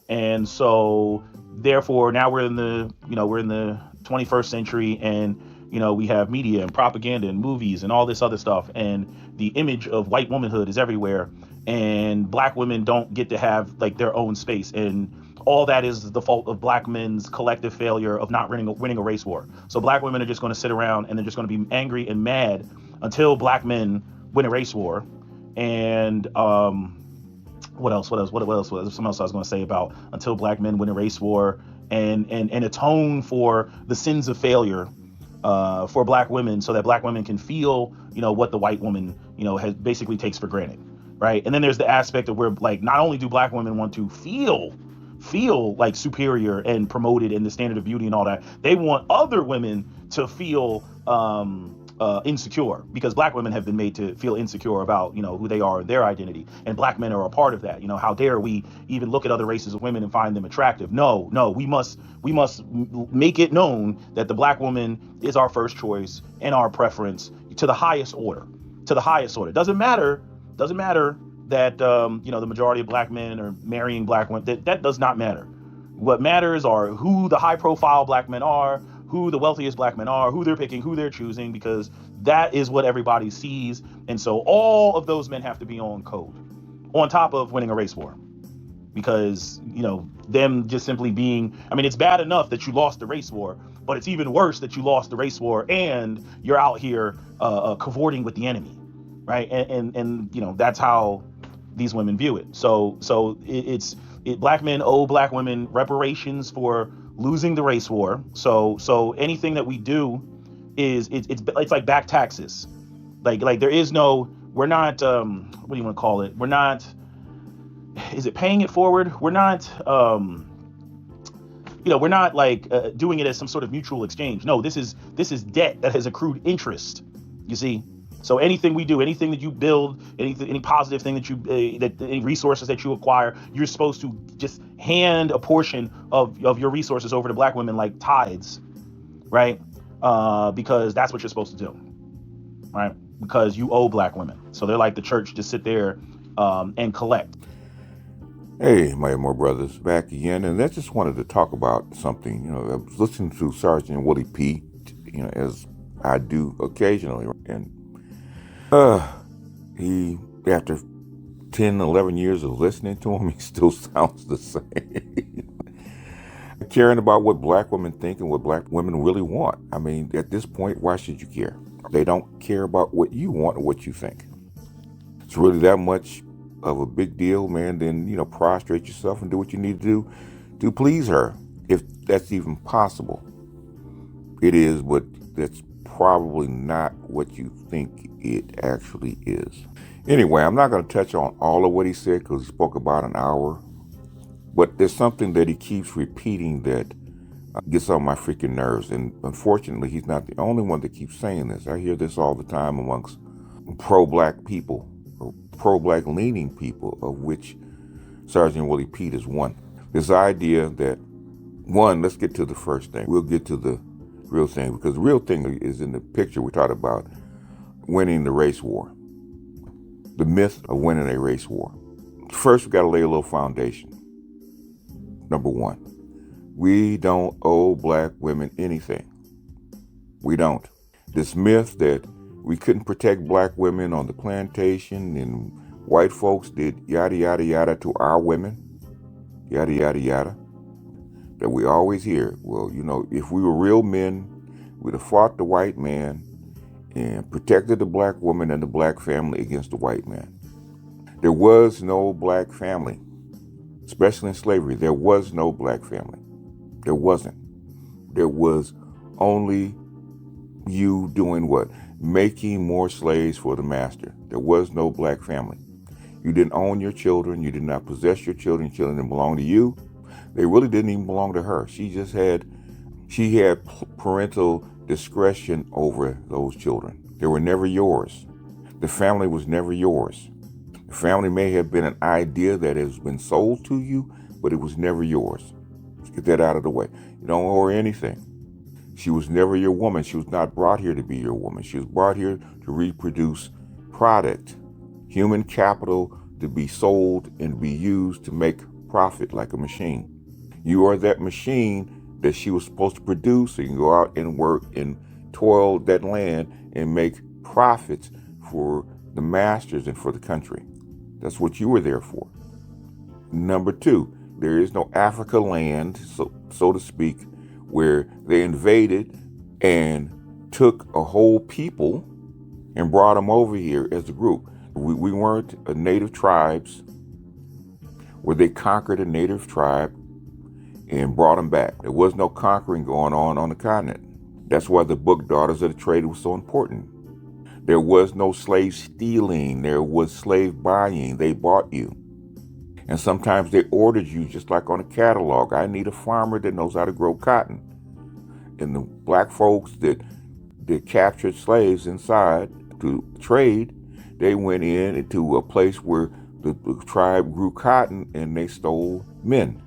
And so therefore now we're in the 21st century, and we have media and propaganda and movies and all this other stuff, and the image of white womanhood is everywhere, and black women don't get to have like their own space, and all that is the fault of black men's collective failure of not winning a race war. So black women are just going to sit around and they're just going to be angry and mad until black men win a race war. And what else? Something else I was going to say about until black men win a race war and atone for the sins of failure for black women, so that black women can feel, what the white woman, has basically takes for granted, right? And then there's the aspect of where, like, not only do black women want to feel like superior and promoted in the standard of beauty and all that, they want other women to feel insecure, because black women have been made to feel insecure about who they are and their identity, and black men are a part of that. How dare we even look at other races of women and find them attractive? No, we must make it known that the black woman is our first choice and our preference to the highest order. Doesn't matter that the majority of black men are marrying black women. That does not matter. What matters are who the high profile black men are, who the wealthiest black men are, who they're picking, who they're choosing, because that is what everybody sees. And so all of those men have to be on code, on top of winning a race war. Because, them just simply being, it's bad enough that you lost the race war, but it's even worse that you lost the race war and you're out here cavorting with the enemy, right? And that's how these women view it. So black men owe black women reparations for losing the race war. So anything that we do is it's like back taxes. Like there is no, we're not what do you want to call it? We're not, is it paying it forward? We're not we're not like doing it as some sort of mutual exchange. No, this is debt that has accrued interest. You see? So anything we do, anything that you build, any positive thing that you, any resources that you acquire, you're supposed to just hand a portion of your resources over to black women like tithes, right? Because that's what you're supposed to do, right? Because you owe black women. So they're like the church, to sit there and collect. Hey, my more brothers, back again, and I just wanted to talk about something. I was listening to Sergeant Willie P, as I do occasionally, and he, after 10, 11 years of listening to him, he still sounds the same. Caring about what black women think and what black women really want. At this point, why should you care? They don't care about what you want or what you think. It's really that much of a big deal, man. Then, prostrate yourself and do what you need to do to please her, if that's even possible. It is, but that's probably not what you think it actually is. Anyway, I'm not going to touch on all of what he said because he spoke about an hour, but there's something that he keeps repeating that gets on my freaking nerves, and unfortunately he's not the only one that keeps saying this. I hear this all the time amongst pro-black people, or pro-black leaning people, of which Sergeant Willie Pete is one. This idea that, one, let's get to the first thing. We'll get to the real thing, because the real thing is in the picture we talked about, winning the race war. The myth of winning a race war. First, we got to lay a little foundation. Number one, we don't owe black women anything. We don't. This myth that we couldn't protect black women on the plantation and white folks did yada, yada, yada to our women, yada, yada, yada, that we always hear. Well, if we were real men, we'd have fought the white man and protected the black woman and the black family against the white man. There was no black family, especially in slavery. There was no black family. There wasn't. There was only you doing what? Making more slaves for the master. There was no black family. You didn't own your children. You did not possess your children. Children didn't belong to you. They really didn't even belong to her. She had parental discretion over those children. They were never yours. The family was never yours. The family may have been an idea that has been sold to you, but it was never yours. Let's get that out of the way. You don't owe her anything. She was never your woman. She was not brought here to be your woman. She was brought here to reproduce product, human capital, to be sold and be used to make profit like a machine. You are that machine that she was supposed to produce, so you can go out and work and toil that land and make profits for the masters and for the country. That's what you were there for. Number two, there is no Africa land, so to speak, where they invaded and took a whole people and brought them over here as a group. We weren't a native tribes where they conquered a native tribe and brought them back. There was no conquering going on the continent. That's why the book Daughters of the Trade was so important. There was no slave stealing. There was slave buying. They bought you. And sometimes they ordered you, just like on a catalog. I need a farmer that knows how to grow cotton. And the black folks that captured slaves inside to trade, they went into a place where the tribe grew cotton and they stole men.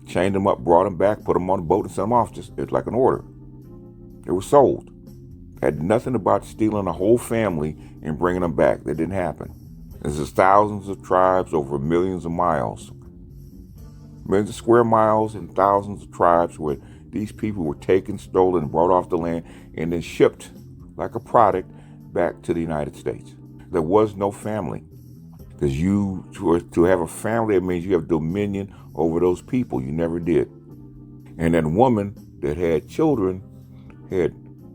Chained them up, brought them back, put them on a boat and sent them off. It's like an order. They were sold. Had nothing about stealing a whole family and bringing them back. That didn't happen. There's thousands of tribes over millions of miles. Millions of square miles and thousands of tribes where these people were taken, stolen, brought off the land, and then shipped like a product back to the United States. There was no family. Because to have a family, that means you have dominion over those people. You never did. And that woman that had children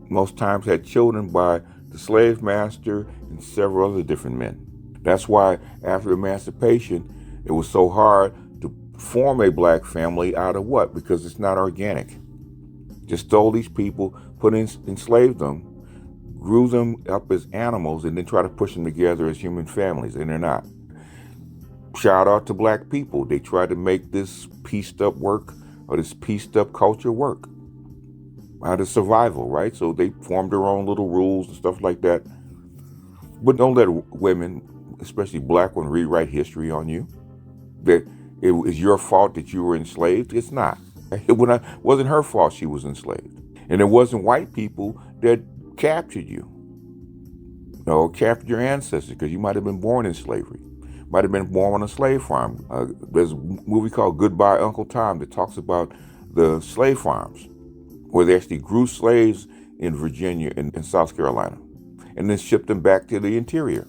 most times had children by the slave master and several other different men. That's why after emancipation, it was so hard to form a black family out of what? Because it's not organic. Just stole these people, enslaved them, grew them up as animals, and then try to push them together as human families, and they're not. Shout out to black people. They tried to make this pieced up work or this pieced up culture work out of survival, right? So they formed their own little rules and stuff like that. But don't let women, especially black ones, rewrite history on you. That it was your fault that you were enslaved. It's not. It wasn't her fault she was enslaved. And it wasn't white people that captured you. Or captured your ancestors, because you might have been born in slavery. Might have been born on a slave farm. There's a movie called Goodbye Uncle Tom that talks about the slave farms, where they actually grew slaves in Virginia and in South Carolina, and then shipped them back to the interior.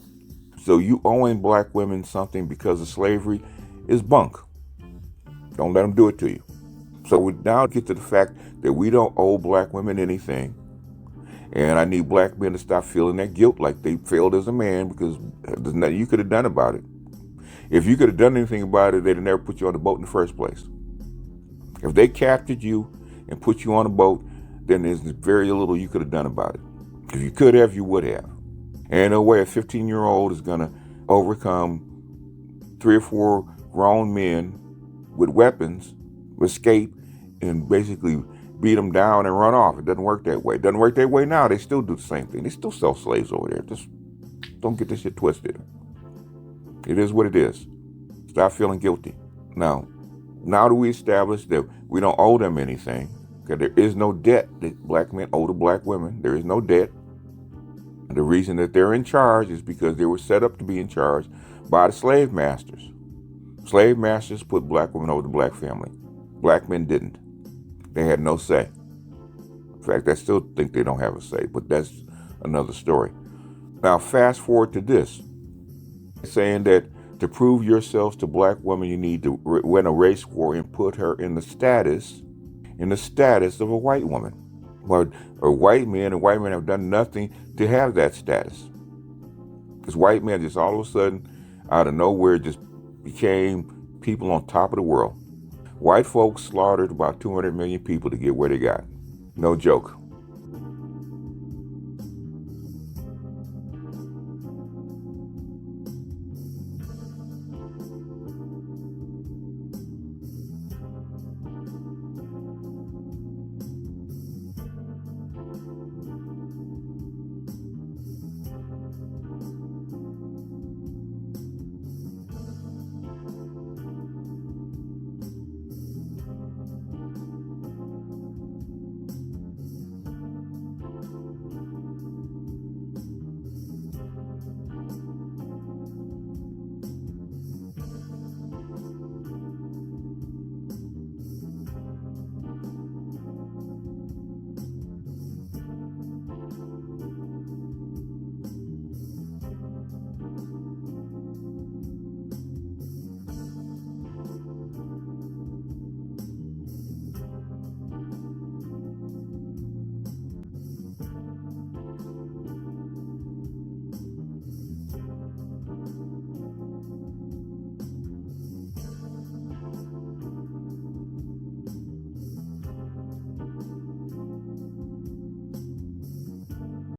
So you owing black women something because of slavery is bunk. Don't let them do it to you. So we now get to the fact that we don't owe black women anything. And I need black men to stop feeling that guilt like they failed as a man, because there's nothing you could have done about it. If you could have done anything about it, they'd have never put you on the boat in the first place. If they captured you and put you on a boat, then there's very little you could have done about it. If you could have, you would have. And no way a 15-year-old is going to overcome 3 or 4 grown men with weapons, escape, and basically beat them down and run off. It doesn't work that way. It doesn't work that way now. They still do the same thing. They still sell slaves over there. Just don't get this shit twisted. It is what it is. Stop feeling guilty. Now that we establish that we don't owe them anything, because there is no debt that black men owe to black women. There is no debt. And the reason that they're in charge is because they were set up to be in charge by the slave masters. Slave masters put black women over the black family. Black men didn't. They had no say. In fact, I still think they don't have a say, but that's another story. Now, fast forward to this. Saying that to prove yourselves to black women, you need to win a race war and put her in the status of a white woman. But white men have done nothing to have that status. Because white men just all of a sudden, out of nowhere, just became people on top of the world. White folks slaughtered about 200 million people to get where they got. No joke.